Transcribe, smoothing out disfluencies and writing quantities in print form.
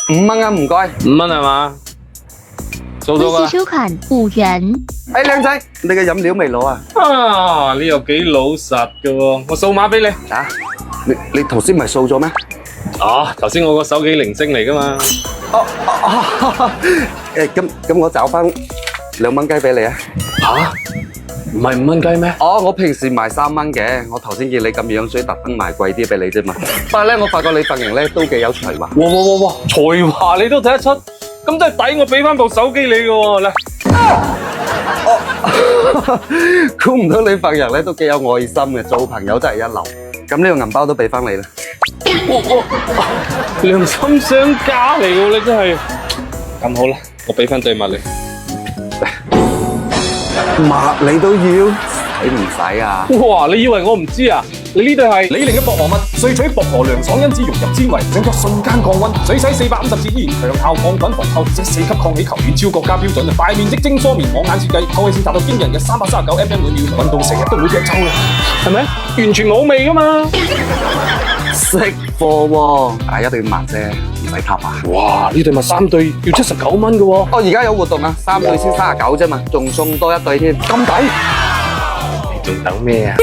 5蚊啊，唔該。5蚊係嘛？做到微信收款5元。哎，靚仔，你嘅飲料未攞啊？啊，你又幾老實㗎喎，我掃碼俾你。啊？你頭先唔係掃咗咩？啊，頭先我個手機鈴聲嚟㗎嘛。咁我找翻2蚊雞俾你啊！吓？唔係5蚊雞咩？哦，我平時賣3蚊嘅，我頭先見你咁樣，所以特登賣貴啲俾你啫嘛。不過咧，我發覺你髮型咧都幾有才華。哇！才華你都睇得出，咁真係抵我俾翻部手機你㗎喎。嚟，估唔到你份人咧都幾有愛心嘅，做朋友真係一流。咁呢個銀包都俾翻你啦。良心商家嚟喎，你真係。咁好啦，我俾翻對襪你。襪你都要，使唔使啊？哇！你以為我唔知啊？你呢對係李寧嘅薄荷襪，萃取薄荷涼爽因子融入纖維，整個瞬間降溫，水洗450次依然強效抗菌防臭，而且4級抗起球軟超國家標準，大面積精梳棉網眼設計，透氣性達到驚人嘅339mm每秒，運動成日都會腳臭嘅，係咪？完全冇味㗎嘛！識貨喎，一定要抹啫，唔使撻啊！哇！呢對襪3對要79蚊㗎喎。哦，而家有活動啊，3對先39啫嘛，仲送多1對添，咁抵！你仲等咩啊？